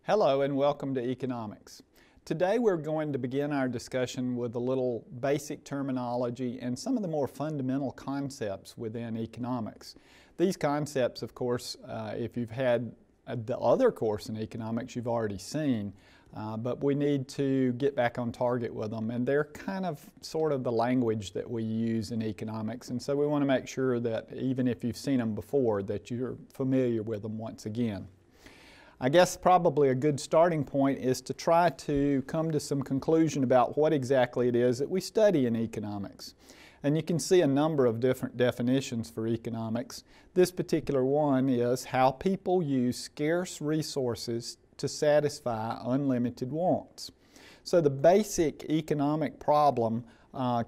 Hello and welcome to Economics. Today we're going to begin our discussion with a little basic terminology and some of the more fundamental concepts within economics. These concepts, of course, if you've had the other course in economics, you've already seen, but we need to get back on target with them, and they're kind of sort of the language that we use in economics, and so we want to make sure that even if you've seen them before, that you're familiar with them once again. I guess probably a good starting point is to try to come to some conclusion about what exactly it is that we study in economics. And you can see a number of different definitions for economics. This particular one is how people use scarce resources to satisfy unlimited wants. So the basic economic problem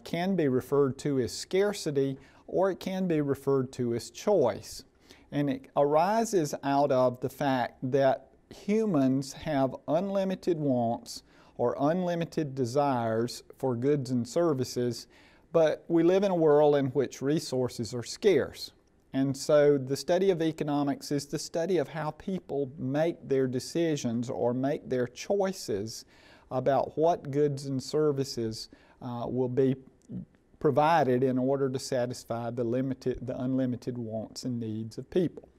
can be referred to as scarcity, or it can be referred to as choice. And it arises out of the fact that humans have unlimited wants or unlimited desires for goods and services, but we live in a world in which resources are scarce. And so the study of economics is the study of how people make their decisions or make their choices about what goods and services will be provided in order to satisfy the unlimited wants and needs of people.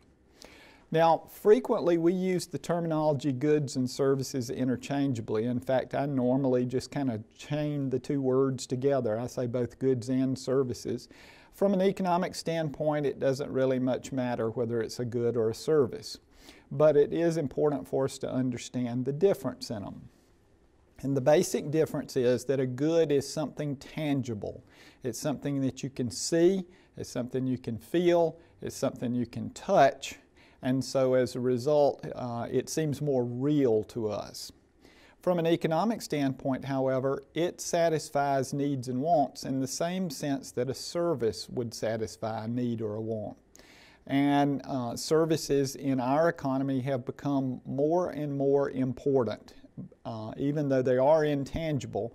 Now, frequently we use the terminology goods and services interchangeably. In fact, I normally just kind of chain the two words together. I say both goods and services. From an economic standpoint, it doesn't really much matter whether it's a good or a service. But it is important for us to understand the difference in them. And the basic difference is that a good is something tangible. It's something that you can see, it's something you can feel, it's something you can touch, and so as a result, it seems more real to us. From an economic standpoint, however, it satisfies needs and wants in the same sense that a service would satisfy a need or a want. And services in our economy have become more and more important. Even though they are intangible,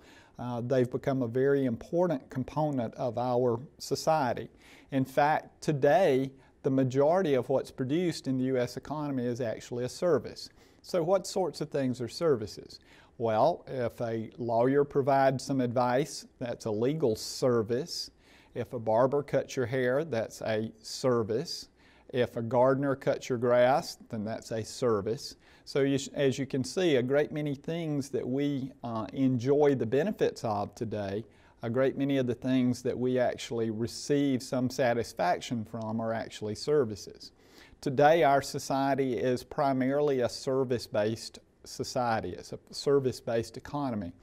they've become a very important component of our society. In fact, today, the majority of what's produced in the U.S. economy is actually a service. So what sorts of things are services? Well, if a lawyer provides some advice, that's a legal service. If a barber cuts your hair, that's a service. If a gardener cuts your grass, then that's a service. So as you can see, a great many things that we enjoy the benefits of today, a great many of the things that we actually receive some satisfaction from are actually services. Today our society is primarily a service-based society. It's a service-based economy.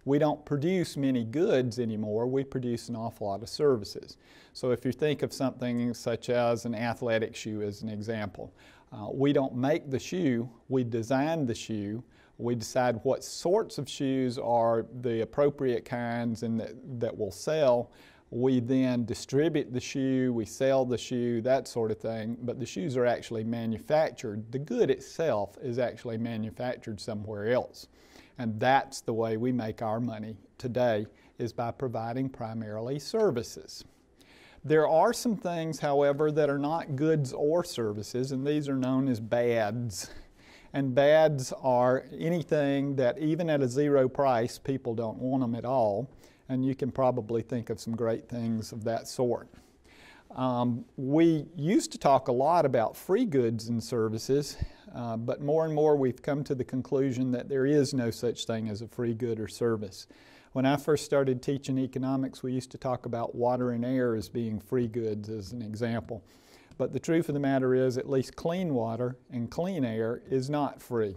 We don't produce many goods anymore, we produce an awful lot of services. So if you think of something such as an athletic shoe as an example, we don't make the shoe, we design the shoe, we decide what sorts of shoes are the appropriate kinds and that will sell. We then distribute the shoe, we sell the shoe, that sort of thing, but the shoes are actually manufactured. The good itself is actually manufactured somewhere else. And that's the way we make our money today, is by providing primarily services. There are some things, however, that are not goods or services, and these are known as bads. And bads are anything that even at a zero price, people don't want them at all. And you can probably think of some great things of that sort. We used to talk a lot about free goods and services, but more and more we've come to the conclusion that there is no such thing as a free good or service. When I first started teaching economics, we used to talk about water and air as being free goods as an example. But the truth of the matter is, at least clean water and clean air is not free.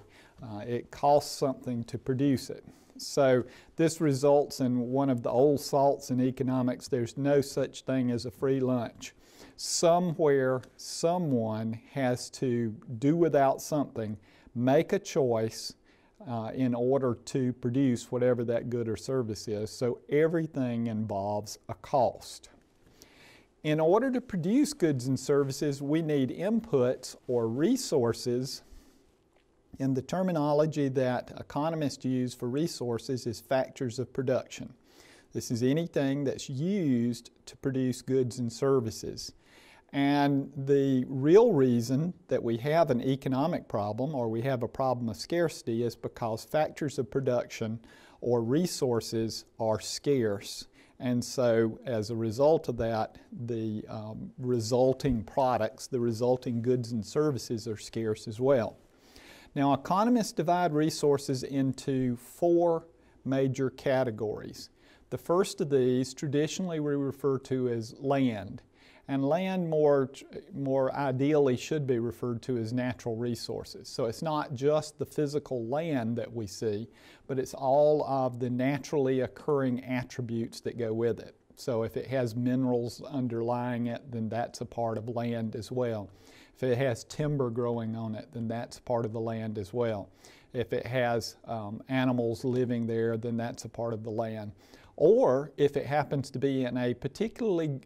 It costs something to produce it. So this results in one of the old salts in economics: there's no such thing as a free lunch. Somewhere, someone has to do without something, make a choice in order to produce whatever that good or service is. So everything involves a cost. In order to produce goods and services, we need inputs or resources. And the terminology that economists use for resources is factors of production. This is anything that's used to produce goods and services. And the real reason that we have an economic problem, or we have a problem of scarcity, is because factors of production or resources are scarce. And so as a result of that, the resulting products, the resulting goods and services are scarce as well. Now, economists divide resources into 4 major categories. The first of these traditionally we refer to as land. And land more ideally should be referred to as natural resources. So it's not just the physical land that we see, but it's all of the naturally occurring attributes that go with it. So if it has minerals underlying it, then that's a part of land as well. If it has timber growing on it, then that's part of the land as well. If it has animals living there, then that's a part of the land. Or if it happens to be in a particularly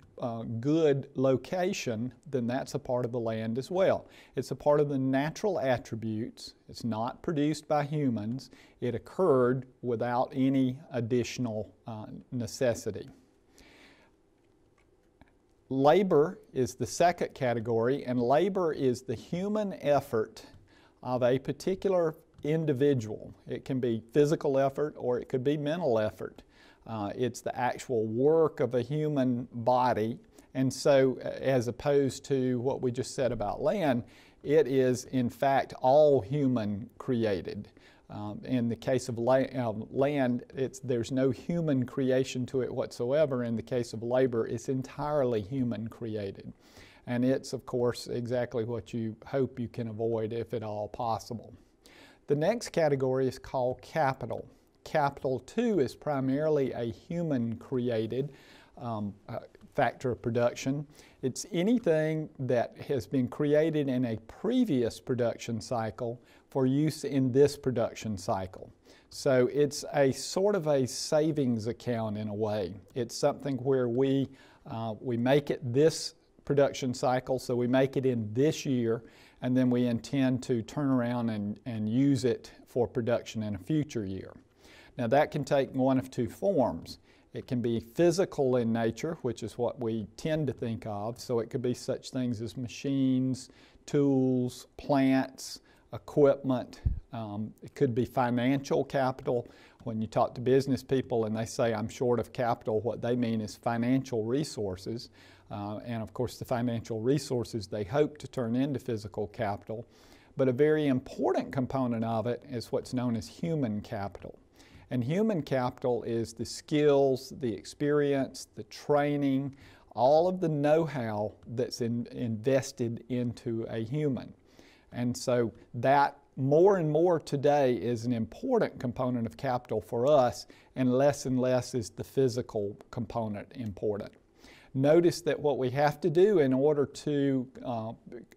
good location, then that's a part of the land as well. It's a part of the natural attributes. It's not produced by humans. It occurred without any additional necessity. Labor is the second category, and labor is the human effort of a particular individual. It can be physical effort or it could be mental effort. It's the actual work of a human body, and so as opposed to what we just said about land, it is in fact all human created. In the case of land, there's no human creation to it whatsoever. In the case of labor, it's entirely human created. And it's, of course, exactly what you hope you can avoid if at all possible. The next category is called capital. Capital, too, is primarily a human-created factor of production. It's anything that has been created in a previous production cycle for use in this production cycle. So it's a sort of a savings account in a way. It's something where we make it this production cycle, so we make it in this year, and then we intend to turn around and use it for production in a future year. Now that can take one of 2 forms. It can be physical in nature, which is what we tend to think of. So it could be such things as machines, tools, plants, equipment. It could be financial capital. When you talk to business people and they say, I'm short of capital, what they mean is financial resources. And of course the financial resources they hope to turn into physical capital. But a very important component of it is what's known as human capital. And human capital is the skills, the experience, the training, all of the know-how that's invested into a human. And so that more and more today is an important component of capital for us, and less is the physical component important. Notice that what we have to do in order to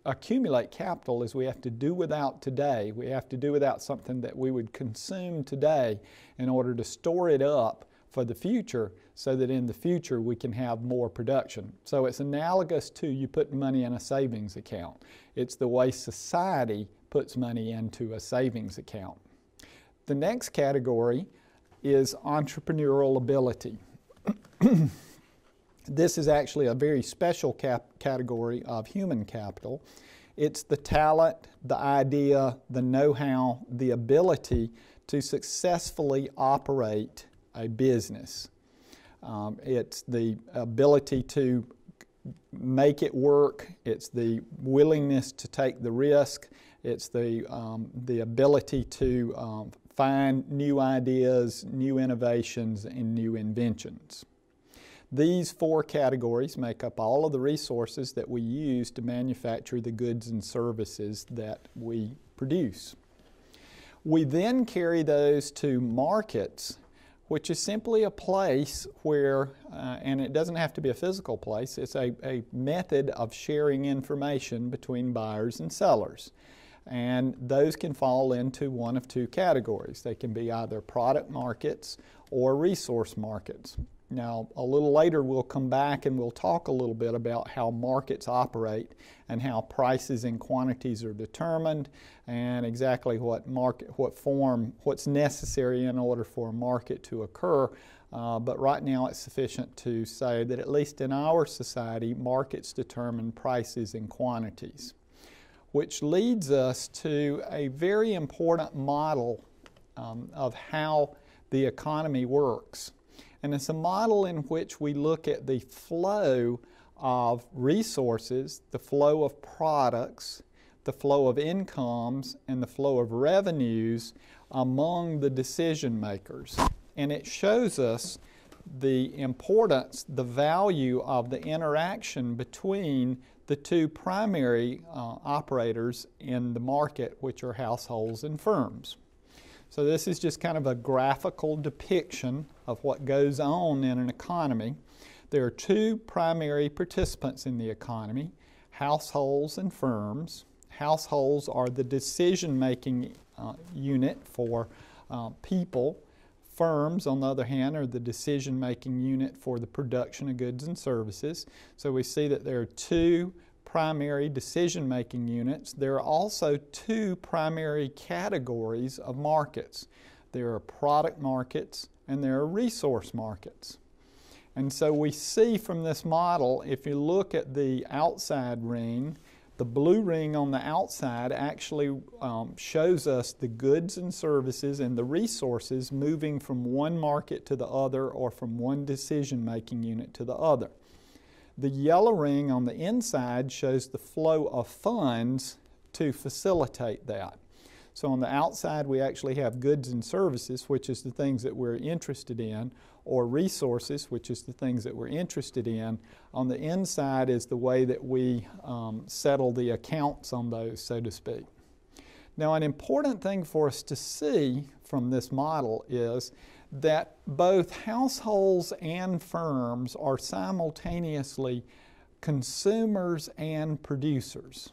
accumulate capital is we have to do without today. We have to do without something that we would consume today in order to store it up for the future, so that in the future we can have more production. So it's analogous to you putting money in a savings account. It's the way society puts money into a savings account. The next category is entrepreneurial ability. This is actually a very special category of human capital. It's the talent, the idea, the know-how, the ability to successfully operate a business. It's the ability to make it work. It's the willingness to take the risk. It's the ability to find new ideas, new innovations, and new inventions. These 4 categories make up all of the resources that we use to manufacture the goods and services that we produce. We then carry those to markets, which is simply a place where, and it doesn't have to be a physical place, it's a method of sharing information between buyers and sellers. And those can fall into one of 2 categories. They can be either product markets or resource markets. Now, a little later we'll come back and we'll talk a little bit about how markets operate and how prices and quantities are determined, and exactly what's necessary in order for a market to occur. but right now it's sufficient to say that at least in our society, markets determine prices and quantities, which leads us to a very important model of how the economy works. And it's a model in which we look at the flow of resources, the flow of products, the flow of incomes, and the flow of revenues among the decision makers. And it shows us the importance, the value of the interaction between the two primary operators in the market, which are households and firms. So this is just kind of a graphical depiction of what goes on in an economy. There are two primary participants in the economy, households and firms. Households are the decision-making unit for people. Firms, on the other hand, are the decision-making unit for the production of goods and services. So we see that there are two primary decision-making units. There are also two primary categories of markets. There are product markets and there are resource markets. And so we see from this model, if you look at the outside ring, the blue ring on the outside actually shows us the goods and services and the resources moving from one market to the other or from one decision-making unit to the other. The yellow ring on the inside shows the flow of funds to facilitate that. So on the outside we actually have goods and services, which is the things that we're interested in, or resources, which is the things that we're interested in. On the inside is the way that we settle the accounts on those, so to speak. Now, an important thing for us to see from this model is that both households and firms are simultaneously consumers and producers.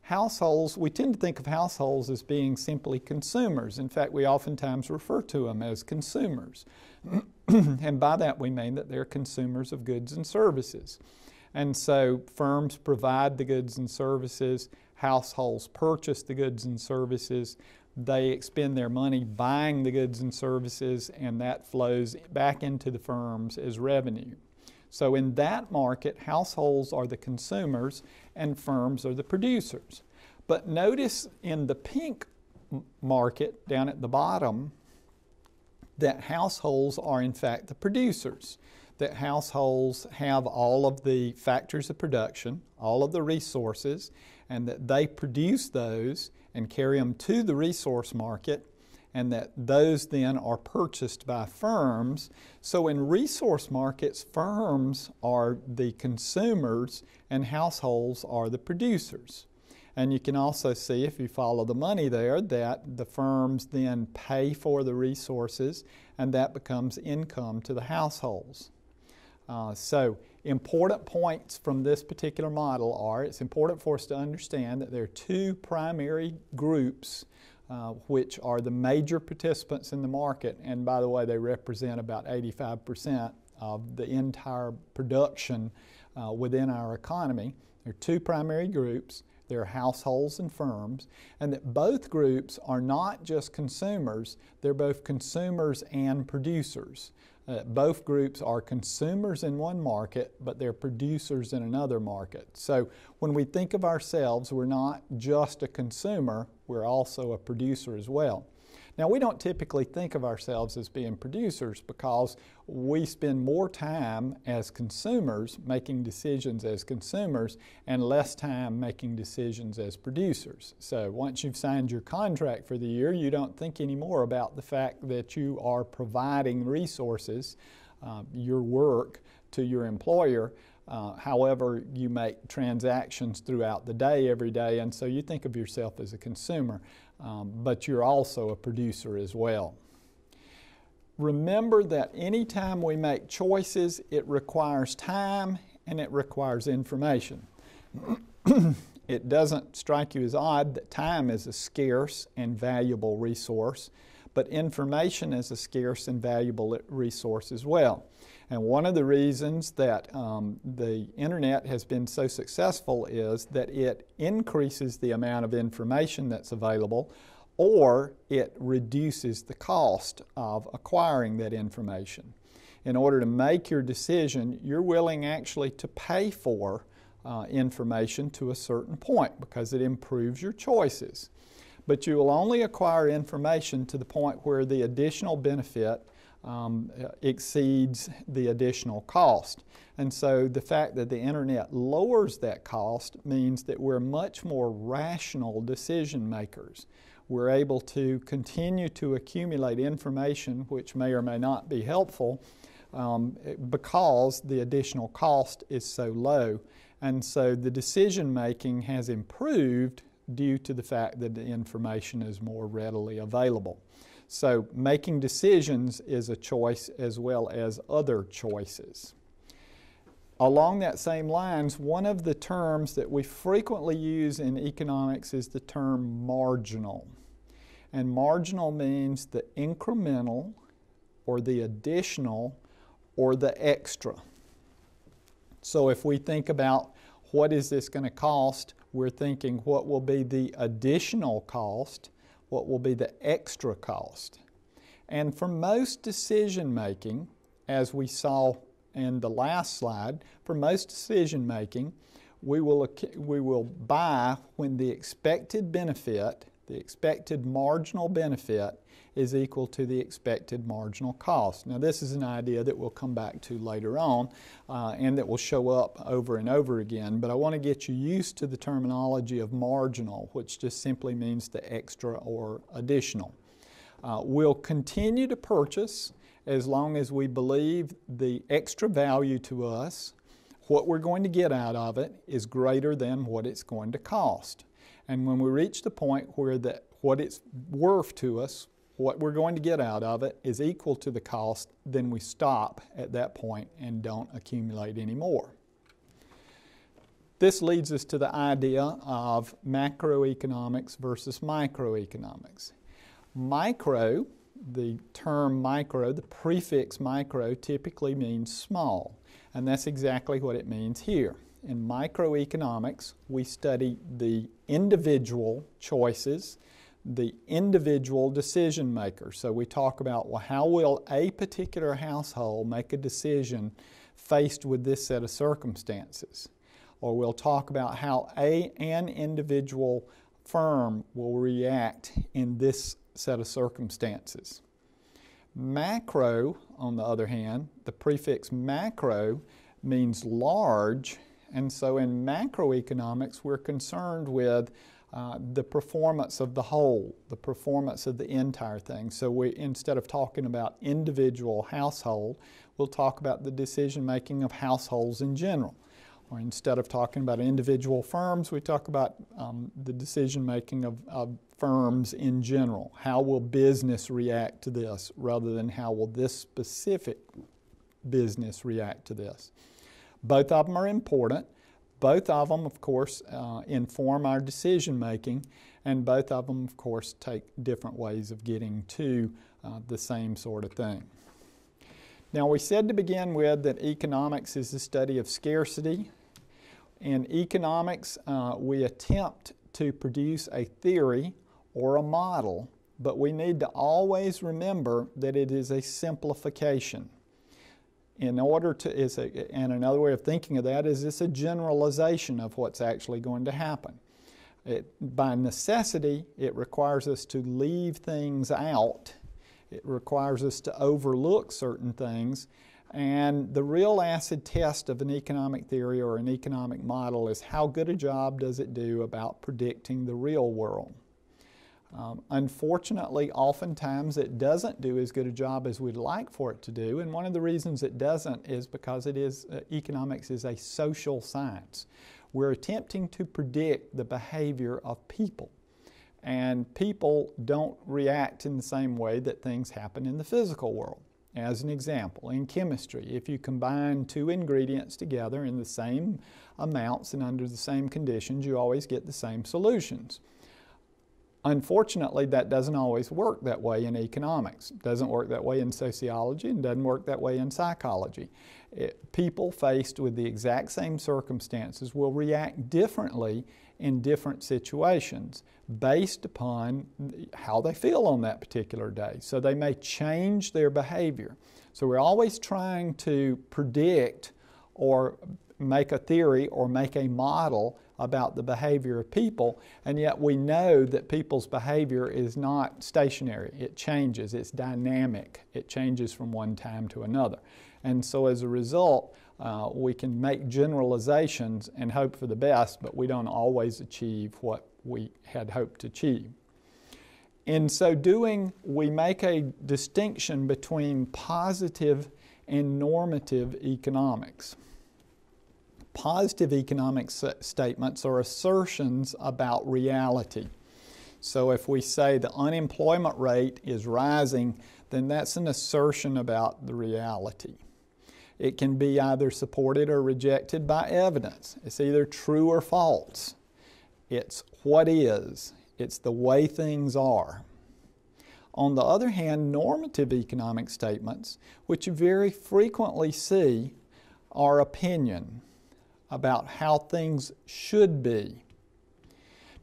Households, we tend to think of households as being simply consumers. In fact, we oftentimes refer to them as consumers. And by that we mean that they're consumers of goods and services. And so firms provide the goods and services, households purchase the goods and services, they expend their money buying the goods and services, and that flows back into the firms as revenue. So in that market, households are the consumers and firms are the producers. But notice in the pink market down at the bottom that households are in fact the producers, that households have all of the factors of production, all of the resources, and that they produce those and carry them to the resource market, and that those then are purchased by firms. So in resource markets, firms are the consumers and households are the producers. And you can also see, if you follow the money there, that the firms then pay for the resources and that becomes income to the households. So important points from this particular model are, it's important for us to understand that there are two primary groups which are the major participants in the market, and by the way, they represent about 85% of the entire production within our economy. There are two primary groups. There are households and firms, and that both groups are not just consumers, they're both consumers and producers. Both groups are consumers in one market, but they're producers in another market. So when we think of ourselves, we're not just a consumer, we're also a producer as well. Now, we don't typically think of ourselves as being producers because we spend more time as consumers making decisions as consumers and less time making decisions as producers. So once you've signed your contract for the year, you don't think anymore about the fact that you are providing resources, your work, to your employer. However, you make transactions throughout the day, every day, and so you think of yourself as a consumer, but you're also a producer as well. Remember that anytime we make choices, it requires time and it requires information. It doesn't strike you as odd that time is a scarce and valuable resource, but information is a scarce and valuable resource as well. And one of the reasons that the internet has been so successful is that it increases the amount of information that's available, or it reduces the cost of acquiring that information. in order to make your decision, you're willing actually to pay for information to a certain point because it improves your choices. But you will only acquire information to the point where the additional benefit exceeds the additional cost. And so the fact that the internet lowers that cost means that we're much more rational decision makers. We're able to continue to accumulate information which may or may not be helpful because the additional cost is so low. And so the decision making has improved due to the fact that the information is more readily available. So making decisions is a choice as well as other choices. Along that same lines, one of the terms that we frequently use in economics is the term marginal. And marginal means the incremental or the additional or the extra. So if we think about what is this going to cost, we're thinking what will be the additional cost, what will be the extra cost. And for most decision making, as we saw in the last slide, for most decision making, we will buy when the expected benefit, the expected marginal benefit, is equal to the expected marginal cost. Now this is an idea that we'll come back to later on and that will show up over and over again, but I want to get you used to the terminology of marginal, which just simply means the extra or additional. We'll continue to purchase as long as we believe the extra value to us, what we're going to get out of it, is greater than what it's going to cost. And when we reach the point where what it's worth to us, what we're going to get out of it, is equal to the cost, then we stop at that point and don't accumulate any more. This leads us to the idea of macroeconomics versus microeconomics. Micro, the term micro, the prefix micro typically means small, and that's exactly what it means here. In microeconomics, we study the individual choices, the individual decision maker. So we talk about, well, how will a particular household make a decision faced with this set of circumstances? Or we'll talk about how an individual firm will react in this set of circumstances. Macro, on the other hand, the prefix macro means large, and so in macroeconomics we're concerned with the performance of the whole, the performance of the entire thing. So we, instead of talking about individual household, we'll talk about the decision making of households in general. Or instead of talking about individual firms, we talk about the decision making of firms in general. How will business react to this rather than how will this specific business react to this? Both of them are important. Both of them, of course, inform our decision making, and both of them, of course, take different ways of getting to the same sort of thing. Now, we said to begin with that economics is the study of scarcity. In economics, we attempt to produce a theory or a model, but we need to always remember that it is a simplification. In order to, and another way of thinking of that is it's a generalization of what's actually going to happen. By necessity, it requires us to leave things out. It requires us to overlook certain things. And the real acid test of an economic theory or an economic model is how good a job does it do about predicting the real world. Unfortunately, oftentimes it doesn't do as good a job as we'd like for it to do, and one of the reasons it doesn't is because economics is a social science. We're attempting to predict the behavior of people, and people don't react in the same way that things happen in the physical world. As an example, in chemistry, if you combine two ingredients together in the same amounts and under the same conditions, you always get the same solutions. Unfortunately, that doesn't always work that way in economics. It doesn't work that way in sociology and doesn't work that way in psychology. People faced with the exact same circumstances will react differently in different situations based upon how they feel on that particular day. So they may change their behavior. So we're always trying to predict or make a theory or make a model about the behavior of people, and yet we know that people's behavior is not stationary. It changes, it's dynamic. It changes from one time to another. And so as a result, we can make generalizations and hope for the best, but we don't always achieve what we had hoped to achieve. In so doing, we make a distinction between positive and normative economics. Positive economic statements are assertions about reality. So if we say the unemployment rate is rising, then that's an assertion about the reality. It can be either supported or rejected by evidence. It's either true or false. It's what is. It's the way things are. On the other hand, normative economic statements, which you very frequently see, are opinion about how things should be.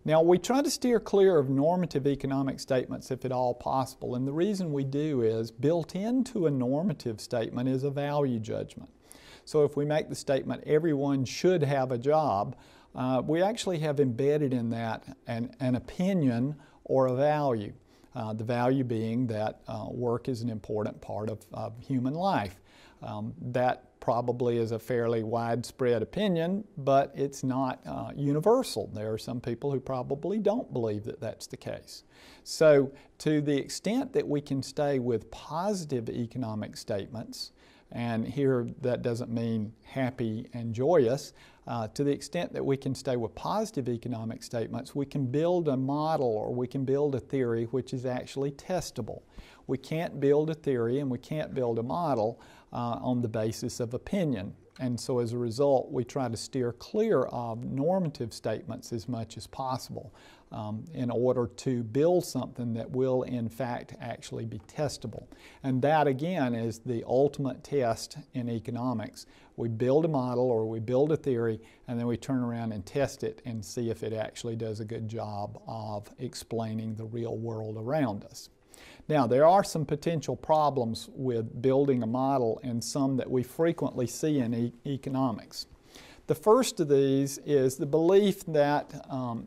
Now, we try to steer clear of normative economic statements if at all possible, and the reason we do is built into a normative statement is a value judgment. So if we make the statement, everyone should have a job, we actually have embedded in that an opinion or a value. The value being that work is an important part of human life. That probably is a fairly widespread opinion, but it's not universal. There are some people who probably don't believe that that's the case. So to the extent that we can stay with positive economic statements, and here that doesn't mean happy and joyous, to the extent that we can stay with positive economic statements, we can build a model or we can build a theory which is actually testable. We can't build a theory and we can't build a model on the basis of opinion. And so as a result, we try to steer clear of normative statements as much as possible in order to build something that will in fact actually be testable. And that again is the ultimate test in economics. We build a model or we build a theory and then we turn around and test it and see if it actually does a good job of explaining the real world around us. Now, there are some potential problems with building a model and some that we frequently see in economics. The first of these is the belief that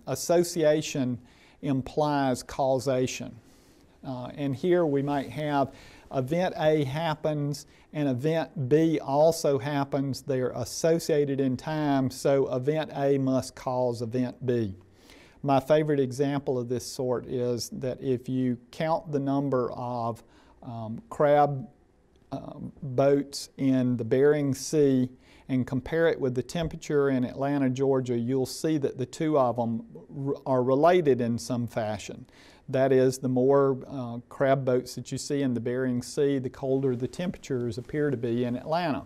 association implies causation. And here we might have event A happens and event B also happens. They're associated in time, so event A must cause event B. My favorite example of this sort is that if you count the number of crab boats in the Bering Sea and compare it with the temperature in Atlanta, Georgia, you'll see that the two of them are related in some fashion. That is, the more crab boats that you see in the Bering Sea, the colder the temperatures appear to be in Atlanta.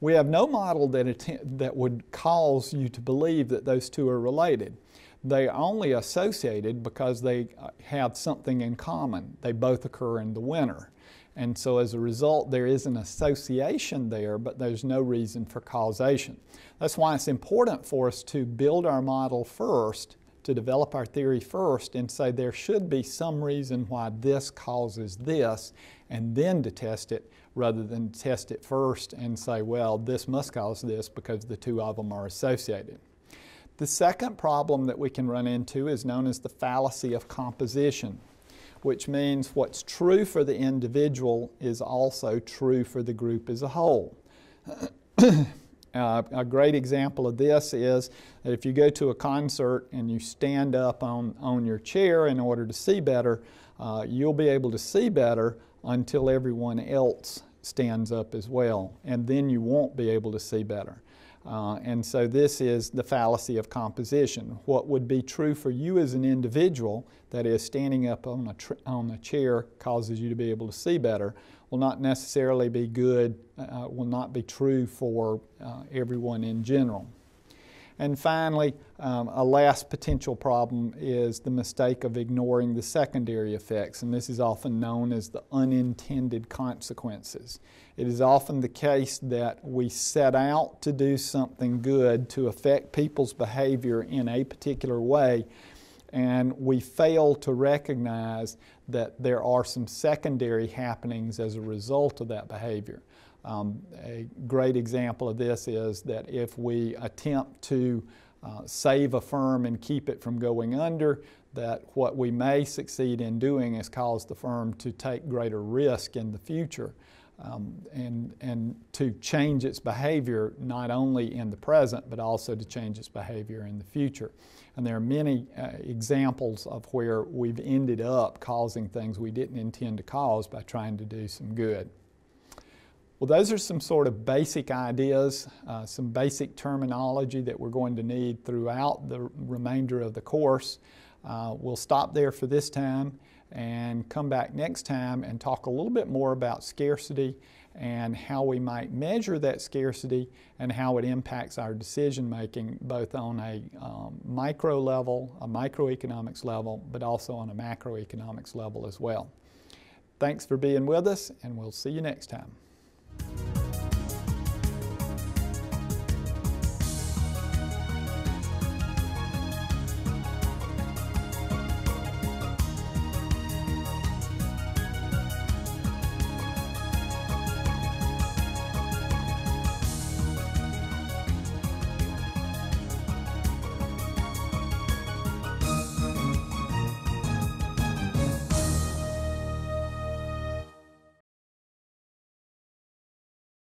We have no model that would cause you to believe that those two are related. They are only associated because they have something in common. They both occur in the winter. And so as a result, there is an association there, but there's no reason for causation. That's why it's important for us to build our model first, to develop our theory first, and say there should be some reason why this causes this, and then to test it, rather than test it first and say, well, this must cause this because the two of them are associated. The second problem that we can run into is known as the fallacy of composition, which means what's true for the individual is also true for the group as a whole. A great example of this is that if you go to a concert and you stand up on your chair in order to see better, you'll be able to see better until everyone else stands up as well, and then you won't be able to see better. And so this is the fallacy of composition. What would be true for you as an individual, that is standing up on a chair causes you to be able to see better, will not necessarily be good, will not be true for everyone in general. And finally, a last potential problem is the mistake of ignoring the secondary effects, and this is often known as the unintended consequences. It is often the case that we set out to do something good to affect people's behavior in a particular way, and we fail to recognize that there are some secondary happenings as a result of that behavior. A great example of this is that if we attempt to save a firm and keep it from going under, that what we may succeed in doing is cause the firm to take greater risk in the future and to change its behavior not only in the present but also to change its behavior in the future. And there are many examples of where we've ended up causing things we didn't intend to cause by trying to do some good. Well, those are some sort of basic ideas, some basic terminology that we're going to need throughout the remainder of the course. We'll stop there for this time and come back next time and talk a little bit more about scarcity and how we might measure that scarcity and how it impacts our decision making both on a micro level, a microeconomics level, but also on a macroeconomics level as well. Thanks for being with us, and we'll see you next time.